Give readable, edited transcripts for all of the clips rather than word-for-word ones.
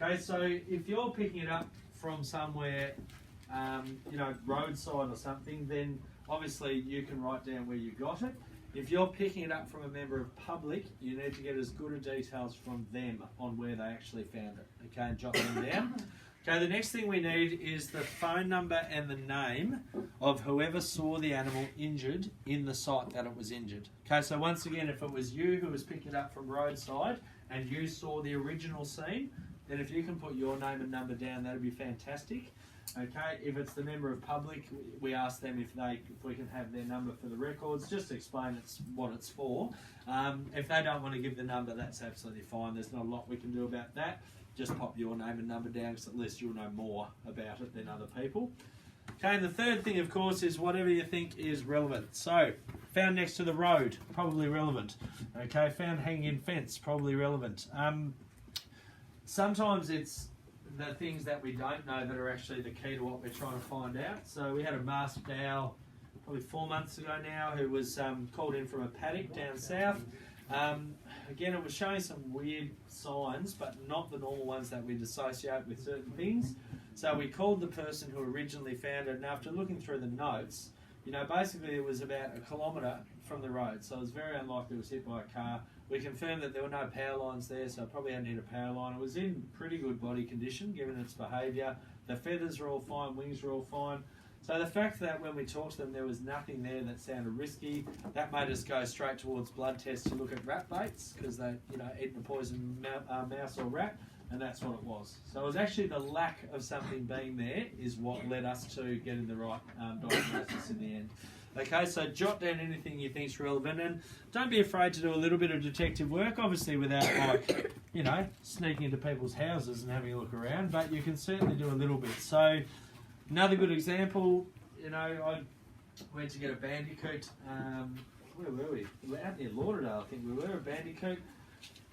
Okay, so if you're picking it up from somewhere, you know, roadside or something, then obviously you can write down where you got it. If you're picking it up from a member of public, you need to get as good a details from them on where they actually found it, okay, and jot them down. Okay, the next thing we need is the phone number and the name of whoever saw the animal injured in the site that it was injured. Okay, so once again, if it was you who was picking it up from roadside and you saw the original scene, then if you can put your name and number down, that'd be fantastic. Okay, if it's the member of public, we ask them if we can have their number for the records, just to explain what it's for. If they don't want to give the number, that's absolutely fine. There's not a lot we can do about that. Just pop your name and number down, because at least you'll know more about it than other people. Okay, and the third thing, of course, is whatever you think is relevant. So, found next to the road, probably relevant. Okay, found hanging in fence, probably relevant. Sometimes it's the things that we don't know that are actually the key to what we're trying to find out. So we had a masked owl probably 4 months ago now who was called in from a paddock down south. Again, it was showing some weird signs, but not the normal ones that we'd associate with certain things. So we called the person who originally found it, and after looking through the notes, you know, basically it was about 1 kilometre from the road, so it was very unlikely it was hit by a car. We confirmed that there were no power lines there, so it probably hadn't hit a power line. It was in pretty good body condition given its behaviour. The feathers were all fine, wings were all fine. So the fact that when we talked to them there was nothing there that sounded risky, that made us go straight towards blood tests to look at rat baits, because they, you know, eaten a poisoned mouse or rat, and that's what it was. So it was actually the lack of something being there is what led us to getting the right diagnosis in the end. Okay, so jot down anything you think's relevant, and don't be afraid to do a little bit of detective work, obviously without, like, you know, sneaking into people's houses and having a look around, but you can certainly do a little bit. So another good example, you know, I went to get a bandicoot, where were we? We were out near Lauderdale, I think we were, a bandicoot.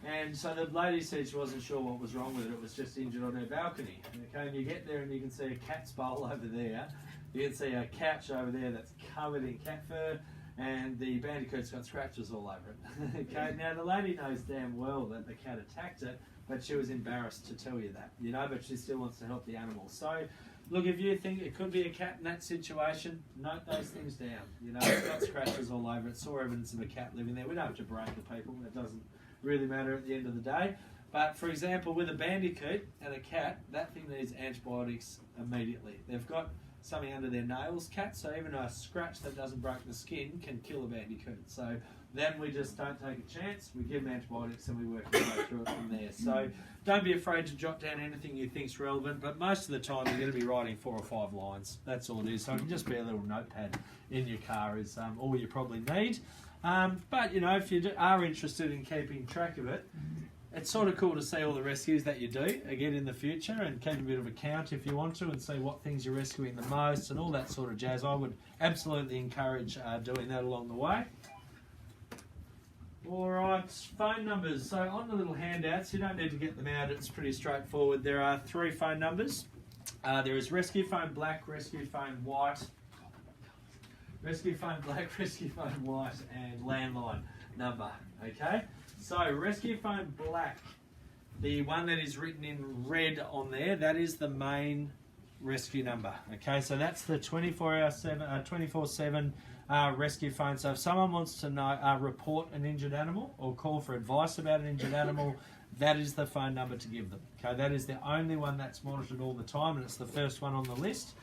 And so the lady said she wasn't sure what was wrong with it, it was just injured on her balcony. Okay, and you get there and you can see a cat's bowl over there. You can see a couch over there that's covered in cat fur, and the bandicoot's got scratches all over it. Okay, now the lady knows damn well that the cat attacked it, but she was embarrassed to tell you that, you know, but she still wants to help the animal. So, look, if you think it could be a cat in that situation, note those things down. You know, it's got scratches all over it, saw evidence of a cat living there. We don't have to break the people, it doesn't really matter at the end of the day. But for example, with a bandicoot and a cat, that thing needs antibiotics immediately. They've got something under their nails, cats, so even a scratch that doesn't break the skin can kill a bandicoot. So then we just don't take a chance, we give them antibiotics and we work our way through it from there. So don't be afraid to jot down anything you think's relevant, but most of the time you're going to be writing 4 or 5 lines. That's all it is. So it can just be a little notepad in your car is all you probably need. But you know, if you are interested in keeping track of it, it's sort of cool to see all the rescues that you do again in the future, and keep a bit of a count if you want to, and see what things you're rescuing the most and all that sort of jazz. I would absolutely encourage doing that along the way. Alright, phone numbers. So on the little handouts, you don't need to get them out, it's pretty straightforward. There are 3 phone numbers. There is rescue phone black, rescue phone white, rescue phone black, rescue phone white, and landline number. Okay, so rescue phone black, the one that is written in red on there, that is the main rescue number. Okay, so that's the 24/7 rescue phone. So if someone wants to know, report an injured animal or call for advice about an injured animal, that is the phone number to give them. Okay, that is the only one that's monitored all the time, and it's the first one on the list.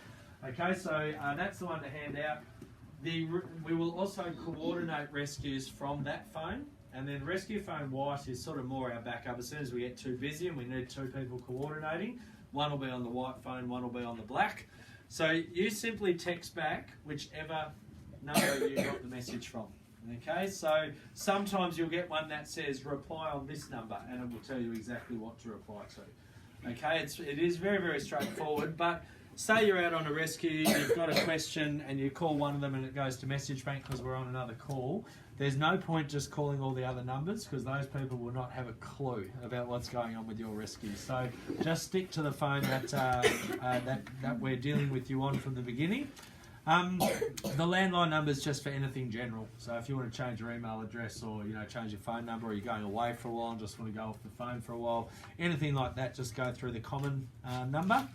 Okay, so that's the one to hand out. We will also coordinate rescues from that phone, and then rescue phone white is sort of more our backup. As soon as we get too busy and we need 2 people coordinating, one will be on the white phone, one will be on the black. So you simply text back whichever number you got the message from. Okay, so sometimes you'll get one that says reply on this number, and it will tell you exactly what to reply to. Okay, it is very, very straightforward, but say you're out on a rescue, you've got a question and you call one of them and it goes to message bank because we're on another call. There's no point just calling all the other numbers, because those people will not have a clue about what's going on with your rescue. So just stick to the phone that we're dealing with you on from the beginning. The landline number is just for anything general. So if you want to change your email address or change your phone number, or you're going away for a while and just want to go off the phone for a while, anything like that, just go through the common number.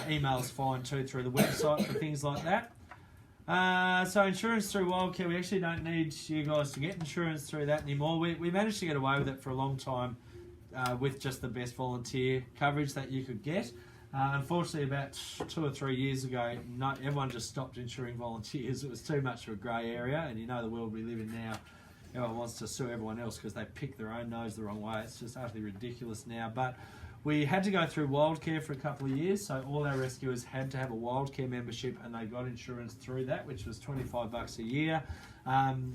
Email's fine too through the website for things like that. So insurance through Wildcare, we actually don't need you guys to get insurance through that anymore. We managed to get away with it for a long time with just the best volunteer coverage that you could get. Unfortunately, about 2 or 3 years ago, everyone just stopped insuring volunteers. It was too much of a grey area, and the world we live in now, everyone wants to sue everyone else because they pick their own nose the wrong way. It's just utterly ridiculous now. But we had to go through Wildcare for a couple of years, so all our rescuers had to have a Wildcare membership, and they got insurance through that, which was $25 a year.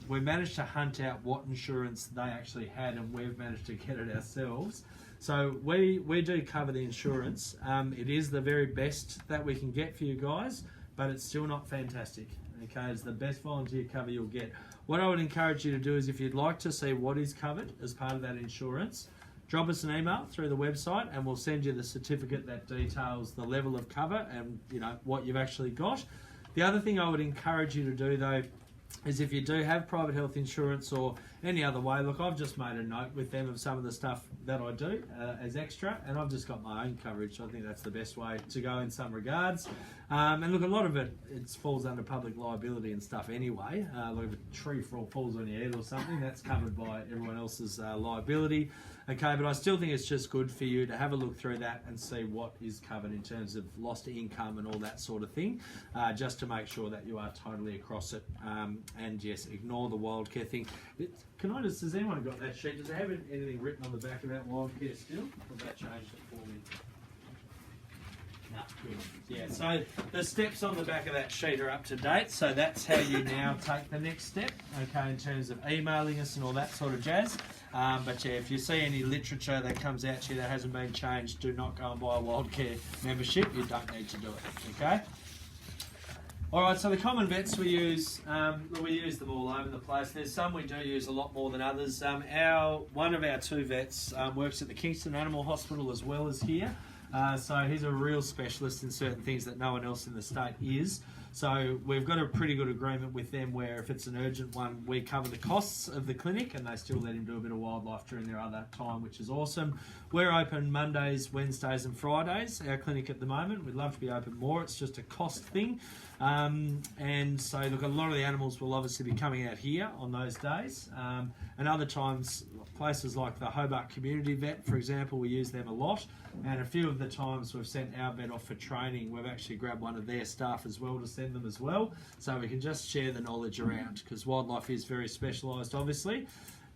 We managed to hunt out what insurance they actually had, and we've managed to get it ourselves. So we do cover the insurance. It is the very best that we can get for you guys, but it's still not fantastic. Okay, it's the best volunteer cover you'll get. What I would encourage you to do is, if you'd like to see what is covered as part of that insurance, drop us an email through the website and we'll send you the certificate that details the level of cover and what you've actually got. The other thing I would encourage you to do though is, if you do have private health insurance or any other way, look, I've just made a note with them of some of the stuff that I do as extra, and I've just got my own coverage. So I think that's the best way to go in some regards. And look, a lot of it falls under public liability and stuff anyway. Like if a tree falls on your head or something, that's covered by everyone else's liability. Okay, but I still think it's just good for you to have a look through that and see what is covered in terms of lost income and all that sort of thing, just to make sure that you are totally across it. And yes, ignore the Wildcare thing. Has anyone got that sheet? Does it have anything written on the back about Wildcare still? Or have they changed it for me? No, good. Yeah, so the steps on the back of that sheet are up to date, so that's how you now take the next step, okay, in terms of emailing us and all that sort of jazz. But yeah, if you see any literature that comes out to you that hasn't been changed, do not go and buy a Wildcare membership. You don't need to do it, okay? Alright, so the common vets we use them all over the place. There's some we do use a lot more than others. One of our 2 vets works at the Kingston Animal Hospital as well as here. So he's a real specialist in certain things that no one else in the state is. So we've got a pretty good agreement with them where if it's an urgent one, we cover the costs of the clinic and they still let him do a bit of wildlife during their other time, which is awesome. We're open Mondays, Wednesdays and Fridays, our clinic at the moment. We'd love to be open more. It's just a cost thing. And so look, a lot of the animals will obviously be coming out here on those days. And other times, places like the Hobart Community Vet, for example, we use them a lot. And a few of the times we've sent our vet off for training, we've actually grabbed one of their staff as well to send them as well. So we can just share the knowledge around, because wildlife is very specialised, obviously.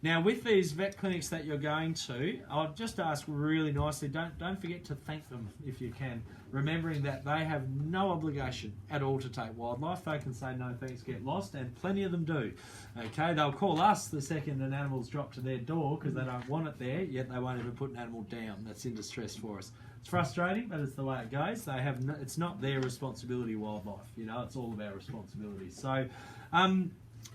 Now, with these vet clinics that you're going to, I'll just ask really nicely, don't forget to thank them if you can, remembering that they have no obligation at all to take wildlife. They can say no thanks, get lost, and plenty of them do. Okay, they'll call us the second an animal's dropped to their door because they don't want it there, yet they won't even put an animal down that's in distress for us. It's frustrating, but it's the way it goes. They have it's not their responsibility, wildlife. It's all of our responsibility. So,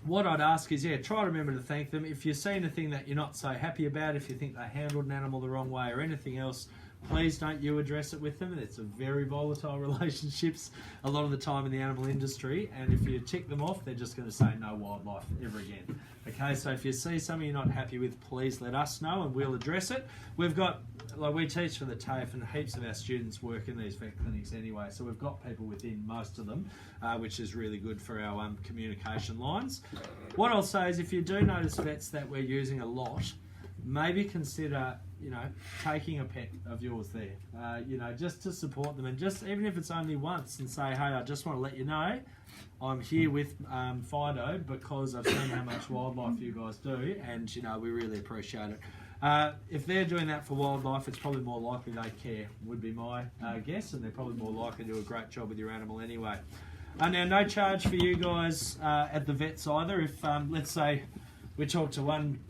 what I'd ask is, try to remember to thank them. If you see anything that you're not so happy about, if you think they handled an animal the wrong way or anything else, please don't you address it with them. It's a very volatile relationships a lot of the time in the animal industry, and if you tick them off, they're just going to say no wildlife ever again. Okay, so if you see something you're not happy with, please let us know and we'll address it. We've got, we teach for the TAFE and heaps of our students work in these vet clinics anyway, so we've got people within most of them, which is really good for our communication lines. What I'll say is, if you do notice vets that we're using a lot, maybe consider taking a pet of yours there, just to support them, and just even if it's only once, and say, hey, I just want to let you know I'm here with Fido because I've seen how much wildlife you guys do, and we really appreciate it. If they're doing that for wildlife, it's probably more likely they care, would be my guess, and they're probably more likely to do a great job with your animal anyway. Now, no charge for you guys at the vets either. If let's say we talk to one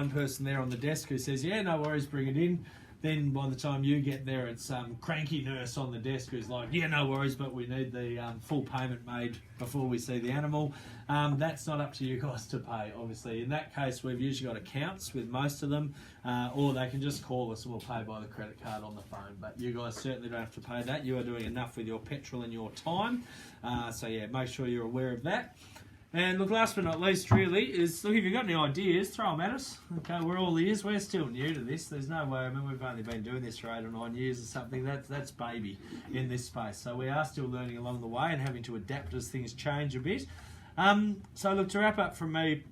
person there on the desk who says, yeah, no worries, bring it in. then by the time you get there, it's some cranky nurse on the desk who's like, yeah, no worries, but we need the full payment made before we see the animal. That's not up to you guys to pay, obviously. In that case, we've usually got accounts with most of them, or they can just call us and we'll pay by the credit card on the phone. But you guys certainly don't have to pay that. You are doing enough with your petrol and your time. So yeah, make sure you're aware of that. And look, last but not least, really, is look, if you've got any ideas, throw them at us. Okay, we're all ears. We're still new to this. There's no way. I mean, we've only been doing this for 8 or 9 years or something. That's baby in this space. So we are still learning along the way and having to adapt as things change a bit. So look, to wrap up from me,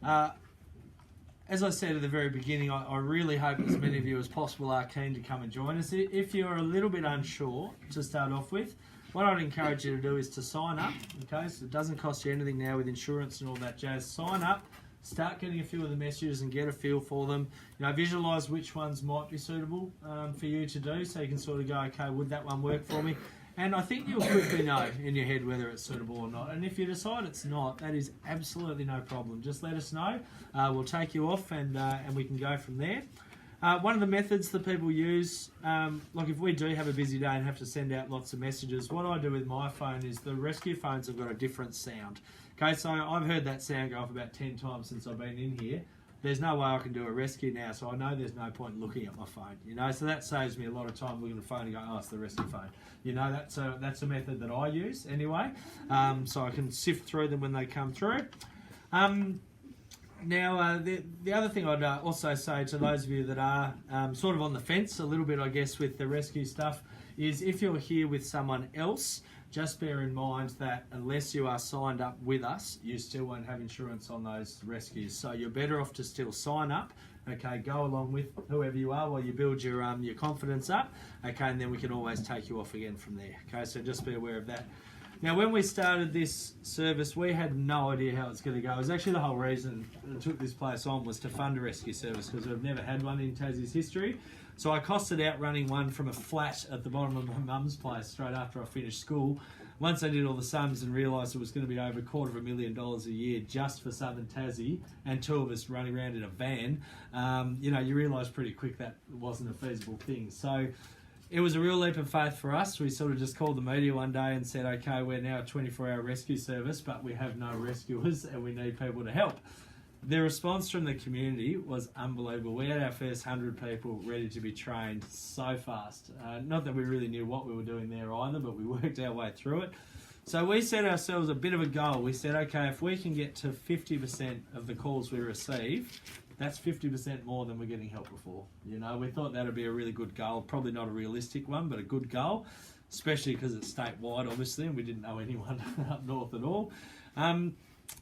as I said at the very beginning, I really hope as many of you as possible are keen to come and join us. If you're a little bit unsure to start off with, what I'd encourage you to do is to sign up, okay? So it doesn't cost you anything now with insurance and all that jazz. Sign up, start getting a few of the messages and get a feel for them. You know, visualise which ones might be suitable for you to do, so you can sort of go, okay, would that one work for me? And I think you'll quickly know in your head whether it's suitable or not. And if you decide it's not, that is absolutely no problem. Just let us know. We'll take you off and we can go from there. One of the methods that people use, like if we do have a busy day and have to send out lots of messages, what I do with my phone is the rescue phones have got a different sound. Okay, so I've heard that sound go off about 10 times since I've been in here. There's no way I can do a rescue now, so I know there's no point in looking at my phone. You know, so that saves me a lot of time looking at the phone and going, oh, it's the rescue phone. You know, that's a method that I use anyway, so I can sift through them when they come through. Now, the other thing I'd also say to those of you that are sort of on the fence a little bit, I guess, with the rescue stuff, is if you're here with someone else, just bear in mind that unless you are signed up with us, you still won't have insurance on those rescues. So you're better off to still sign up, okay, go along with whoever you are while you build your confidence up, okay, and then we can always take you off again from there, okay, so just be aware of that. Now, when we started this service, we had no idea how it's going to go. It was actually the whole reason I took this place on was to fund a rescue service because we've never had one in Tassie's history. So I costed out running one from a flat at the bottom of my mum's place straight after I finished school. Once I did all the sums and realised it was going to be over $250,000 a year just for Southern Tassie and 2 of us running around in a van, you know, you realise pretty quick that wasn't a feasible thing. So it was a real leap of faith for us. We sort of just called the media one day and said, okay, we're now a 24-hour rescue service, but we have no rescuers and we need people to help. The response from the community was unbelievable. We had our first 100 people ready to be trained so fast. Not that we really knew what we were doing there either, but we worked our way through it. So we set ourselves a bit of a goal. We said, okay, if we can get to 50% of the calls we receive, that's 50% more than we're getting help before. You know, we thought that would be a really good goal. Probably not a realistic one, but a good goal, especially because it's statewide, obviously, and we didn't know anyone up north at all.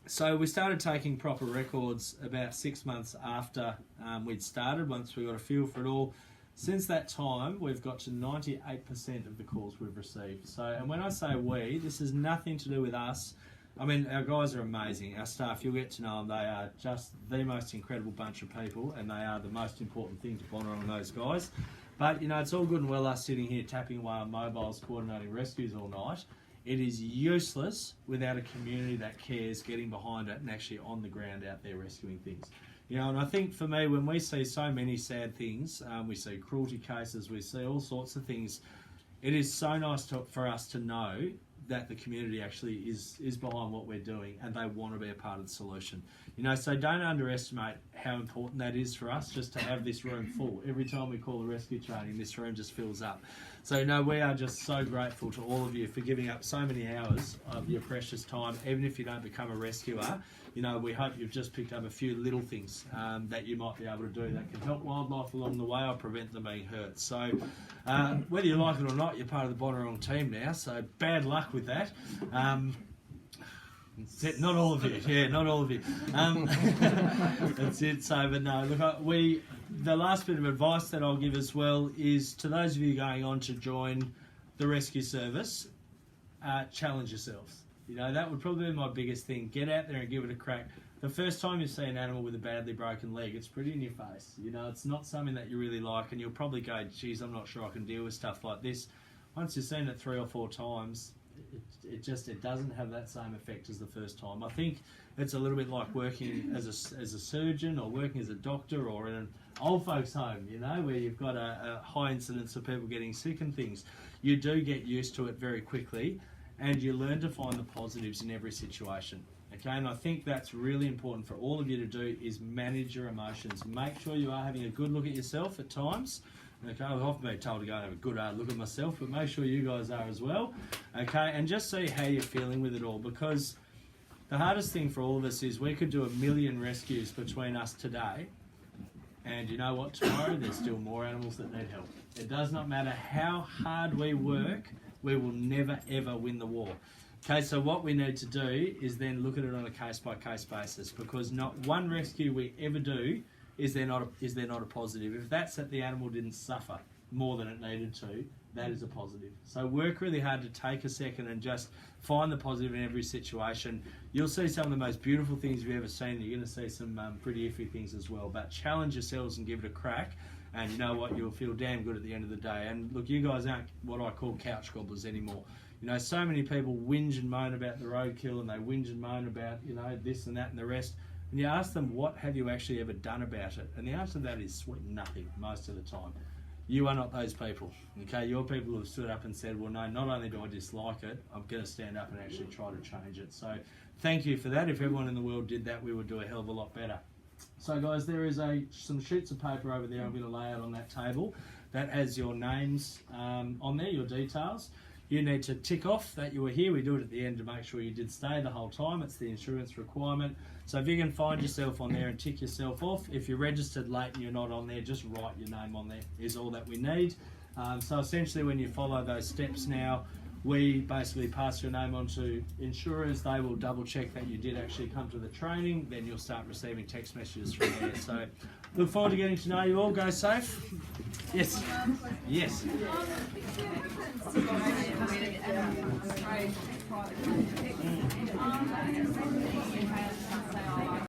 So we started taking proper records about 6 months after we'd started, once we got a feel for it all. Since that time, we've got to 98% of the calls we've received. So, and when I say we, this is nothing to do with us. I mean, our guys are amazing. Our staff, you'll get to know them. They are just the most incredible bunch of people, and they are the most important thing to Bonorong, those guys. But, you know, it's all good and well us sitting here tapping away on mobiles, coordinating rescues all night. It is useless without a community that cares, getting behind it and actually on the ground out there rescuing things. You know, and I think for me, when we see so many sad things, we see cruelty cases, we see all sorts of things, it is so nice for us to know that the community actually is behind what we're doing and they want to be a part of the solution. You know, so don't underestimate how important that is for us just to have this room full. Every time we call a rescue training, this room just fills up. So, you know, we are just so grateful to all of you for giving up so many hours of your precious time, even if you don't become a rescuer. You know, we hope you've just picked up a few little things that you might be able to do that can help wildlife along the way or prevent them being hurt. So whether you like it or not, you're part of the Bonorong team now, so bad luck with that. Not all of you, yeah, not all of you. That's it. So, but no, look, the last bit of advice that I'll give as well is to those of you going on to join the rescue service, challenge yourselves. You know, that would probably be my biggest thing. Get out there and give it a crack. The first time you see an animal with a badly broken leg, it's pretty in your face. You know, it's not something that you really like, and you'll probably go, geez, I'm not sure I can deal with stuff like this. Once you've seen it 3 or 4 times, it doesn't have that same effect as the first time. I think it's a little bit like working as a surgeon or working as a doctor or in an old folks home, you know, where you've got a high incidence of people getting sick and things. You do get used to it very quickly, and you learn to find the positives in every situation. Okay, and I think that's really important for all of you to do, is manage your emotions. Make sure you are having a good look at yourself at times. Okay, I've often been told to go and have a good hard look at myself, but make sure you guys are as well. Okay, and just see how you're feeling with it all, because the hardest thing for all of us is we could do 1 million rescues between us today, and you know what, tomorrow there's still more animals that need help. It does not matter how hard we work, we will never ever win the war. Okay, so what we need to do is then look at it on a case-by-case basis, because not one rescue we ever do is there not a positive. If that's that the animal didn't suffer more than it needed to, that is a positive. So work really hard to take a second and just find the positive in every situation. You'll see some of the most beautiful things you've ever seen. You're going to see some pretty iffy things as well. But challenge yourselves and give it a crack. And you know what? You'll feel damn good at the end of the day. And look, you guys aren't what I call couch gobblers anymore. You know, so many people whinge and moan about the roadkill, and they whinge and moan about, you know, this and that and the rest. And you ask them, what have you actually ever done about it? And the answer to that is sweet nothing most of the time. You are not those people, okay? You're people who have stood up and said, well, no, not only do I dislike it, I'm going to stand up and actually try to change it. So thank you for that. If everyone in the world did that, we would do a hell of a lot better. So guys, there is some sheets of paper over there I'm going to lay out on that table that has your names on there, your details. You need to tick off that you were here. We do it at the end to make sure you did stay the whole time. It's the insurance requirement. So if you can find yourself on there and tick yourself off. If you're registered late and you're not on there, just write your name on there is all that we need. So essentially when you follow those steps now, we basically pass your name on to insurers. They will double check that you did actually come to the training. Then you'll start receiving text messages from there. So look forward to getting to know you all. Go safe. Yes. Yes.